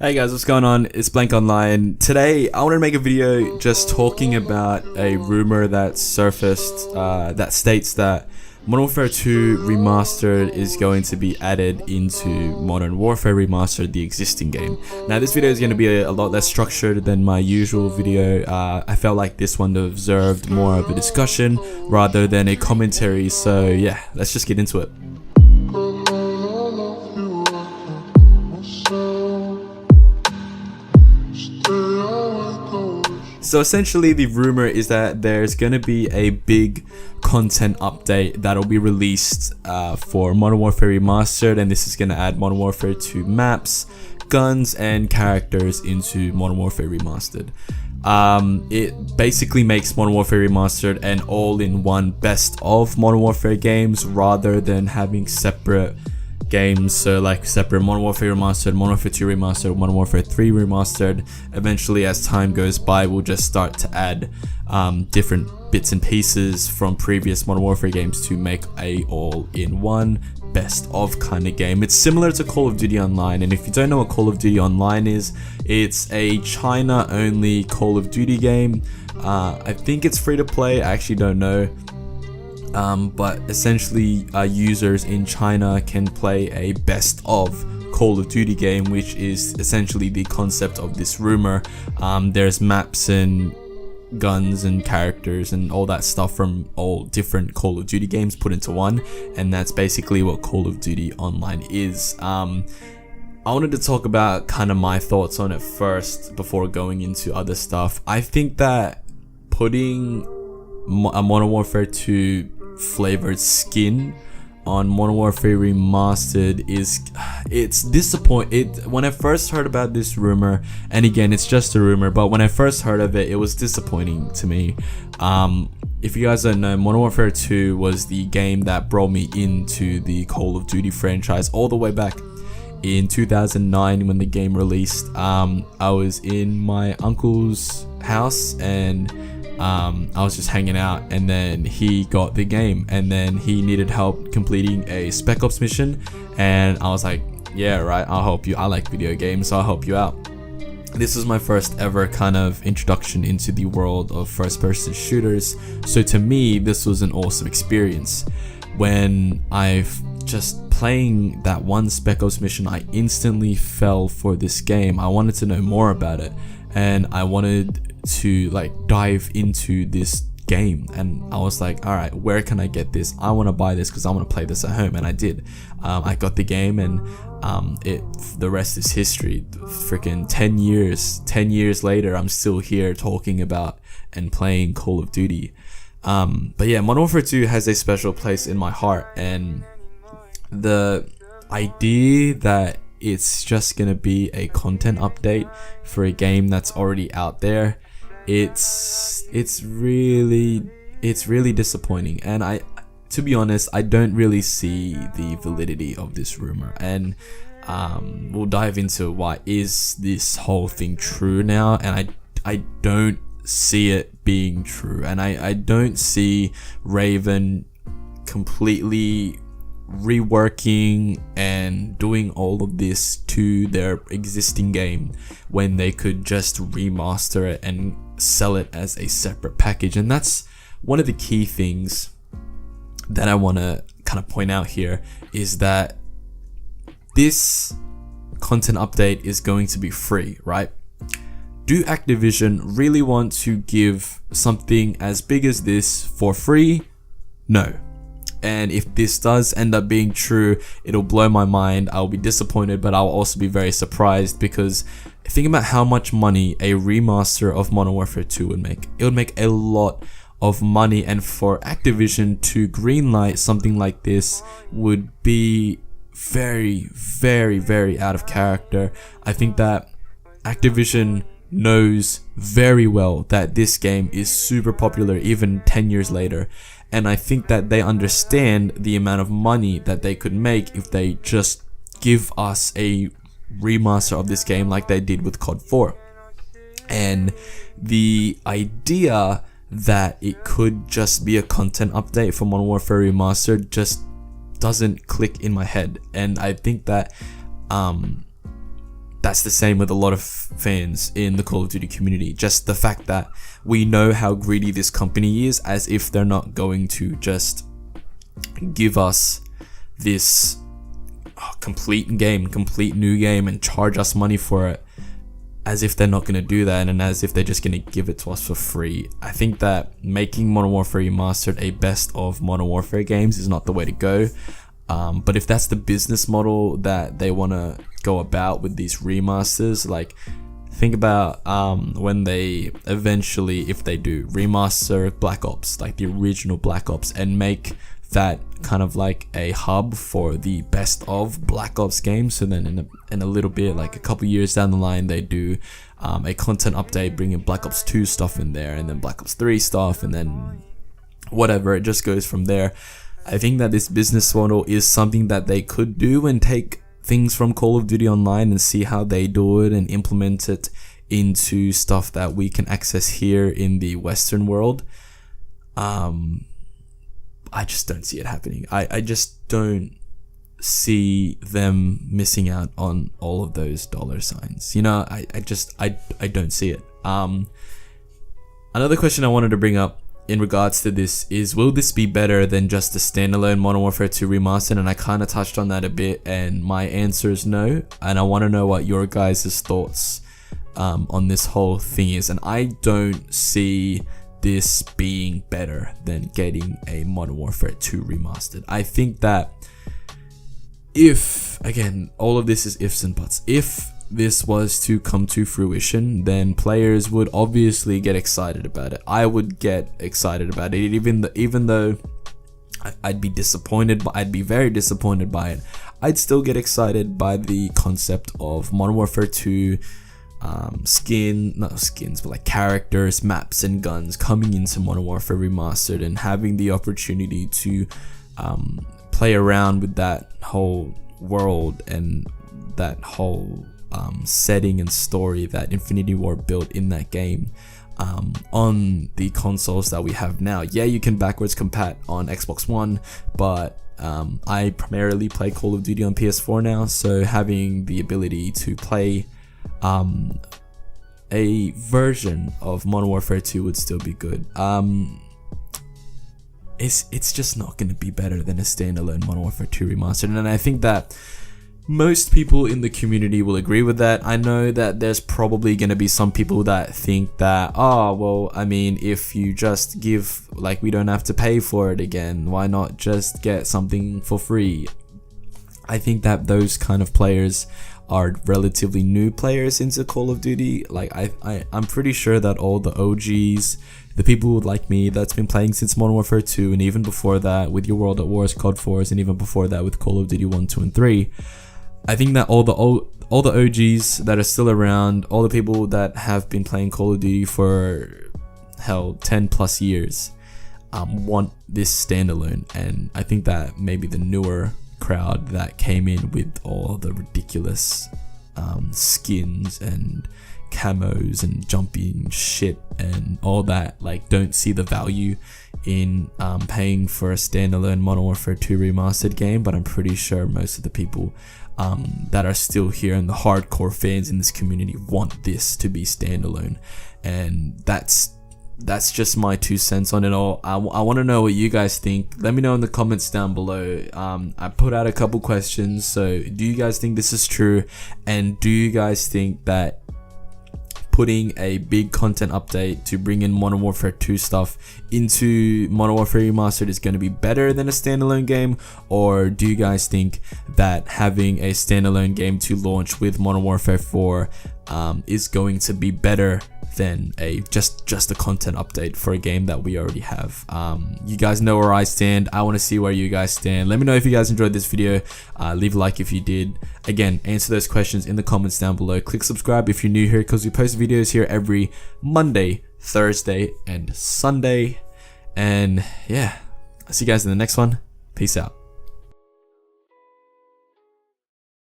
Hey guys, what's going on? It's Blank Online. Today, I want to make a video just talking about a rumor that surfaced that states that Modern Warfare 2 Remastered is going to be added into Modern Warfare Remastered, the existing game. Now, this video is going to be a lot less structured than my usual video. I felt like this one deserved more of a discussion rather than a commentary, so yeah, let's just get into it. So essentially the rumor is that there's going to be a big content update that'll be released for Modern Warfare Remastered, and this is going to add Modern Warfare 2 maps, guns, and characters into Modern Warfare Remastered. It basically makes Modern Warfare Remastered an all-in-one best of Modern Warfare games rather than having separate games, so like separate Modern Warfare Remastered, Modern Warfare 2 Remastered, Modern Warfare 3 Remastered. Eventually, as time goes by, we'll just start to add different bits and pieces from previous Modern Warfare games to make a all-in-one best of kind of game. It's similar to Call of Duty Online, and if you don't know what Call of Duty Online is, it's a China-only Call of Duty game. I think it's free to play, I actually don't know. But essentially users in China can play a best of Call of Duty game, which is essentially the concept of this rumor. There's maps and guns and characters and all that stuff from all different Call of Duty games put into one, and that's basically what Call of Duty Online is. I wanted to talk about kind of my thoughts on it first before going into other stuff. I think that putting a Modern Warfare 2 flavored skin on Modern Warfare Remastered it's disappointing. When I first heard about this rumor, and again it's just a rumor, but when I first heard of it, it was disappointing to me. If you guys don't know, Modern Warfare 2 was the game that brought me into the Call of Duty franchise all the way back in 2009 when the game released. I was in my uncle's house and I was just hanging out, and then he got the game, and then he needed help completing a Spec Ops mission, and I was like, yeah, right, I'll help you. I like video games, so I'll help you out. This was my first ever kind of introduction into the world of first-person shooters, so to me, this was an awesome experience. When I've just playing that one Spec Ops mission, I instantly fell for this game. I wanted to know more about it, and I wanted to like dive into this game, and I was like, all right, where can I get this? I want to buy this because I want to play this at home, and I did. I got the game, and the rest is history. Freaking 10 years later, I'm still here talking about and playing Call of Duty. But yeah, Modern Warfare 2 has a special place in my heart, and the idea that it's just gonna be a content update for a game that's already out there, it's really disappointing. And to be honest, I don't really see the validity of this rumor, and we'll dive into why is this whole thing true now, and I don't see it being true, and I don't see Raven completely reworking and doing all of this to their existing game when they could just remaster it and sell it as a separate package. And that's one of the key things that I want to kind of point out here, is that this content update is going to be free, right? Do Activision really want to give something as big as this for free? No. And if this does end up being true, it'll blow my mind. I'll be disappointed, but I'll also be very surprised, because think about how much money a remaster of Modern Warfare 2 would make. It would make a lot of money, and for Activision to greenlight something like this would be very, very, very out of character. I think that Activision knows very well that this game is super popular even 10 years later, and I think that they understand the amount of money that they could make if they just give us a remaster of this game like they did with COD 4. And the idea that it could just be a content update for Modern Warfare Remastered just doesn't click in my head, and I think that that's the same with a lot of fans in the Call of Duty community. Just the fact that we know how greedy this company is, as if they're not going to just give us this complete new game and charge us money for it, as if they're not going to do that, and as if they're just going to give it to us for free. I think that making Modern Warfare Remastered a best of Modern Warfare games is not the way to go. But if that's the business model that they want to go about with these remasters, like think about when they eventually, if they do remaster Black Ops, like the original Black Ops, and make that kind of like a hub for the best of Black Ops games. So then in a little bit, like a couple years down the line, they do a content update, bringing Black Ops 2 stuff in there, and then Black Ops 3 stuff, and then whatever, it just goes from there. I think that this business model is something that they could do and take things from Call of Duty Online and see how they do it and implement it into stuff that we can access here in the Western world. I just don't see it happening. I just don't see them missing out on all of those dollar signs. You know, I don't see it. Another question I wanted to bring up in regards to this is, will this be better than just a standalone Modern Warfare 2 Remastered? And I kind of touched on that a bit, and my answer is no. And I want to know what your guys' thoughts on this whole thing is. And I don't see this being better than getting a Modern Warfare 2 Remastered. I think that if, again, all of this is ifs and buts, if this was to come to fruition, then players would obviously get excited about it. I would get excited about it, even though I'd be disappointed, but I'd be very disappointed by it. I'd still get excited by the concept of Modern Warfare 2 not skins, but like characters, maps, and guns coming into Modern Warfare Remastered, and having the opportunity to play around with that whole world and that whole setting and story that Infinity Ward built in that game on the consoles that we have now. Yeah, you can backwards compat on Xbox One, but I primarily play Call of Duty on PS4 now, so having the ability to play a version of Modern Warfare 2 would still be good. It's just not going to be better than a standalone Modern Warfare 2 Remastered, and I think that most people in the community will agree with that. I know that there's probably going to be some people that think that, oh, well, I mean, if you just give, like, we don't have to pay for it again, why not just get something for free? I think that those kind of players are relatively new players into Call of Duty. Like, I'm pretty sure that all the OGs, the people like me that's been playing since Modern Warfare 2, and even before that with your World at Wars, COD 4s, and even before that with Call of Duty 1, 2, and 3, I think that all the OGs that are still around, all the people that have been playing Call of Duty for, hell, 10 plus years, want this standalone. And I think that maybe the newer crowd that came in with all the ridiculous skins and camos and jumping shit and all that, like, don't see the value in paying for a standalone Modern Warfare 2 Remastered game. But I'm pretty sure most of the people that are still here and the hardcore fans in this community want this to be standalone, and that's just my 2 cents on it all. I want to know what you guys think. Let me know in the comments down below. I put out a couple questions, so do you guys think this is true, and do you guys think that putting a big content update to bring in Modern Warfare 2 stuff into Modern Warfare Remastered is going to be better than a standalone game? Or do you guys think that having a standalone game to launch with Modern Warfare 4 is going to be better than a just a content update for a game that we already have? You guys know where I stand. I want to see where you guys stand. Let me know if you guys enjoyed this video. Leave a like if you did. Again, answer those questions in the comments down below. Click subscribe if you're new here, because we post videos here every Monday, Thursday, and Sunday. And yeah, I'll see you guys in the next one. Peace out.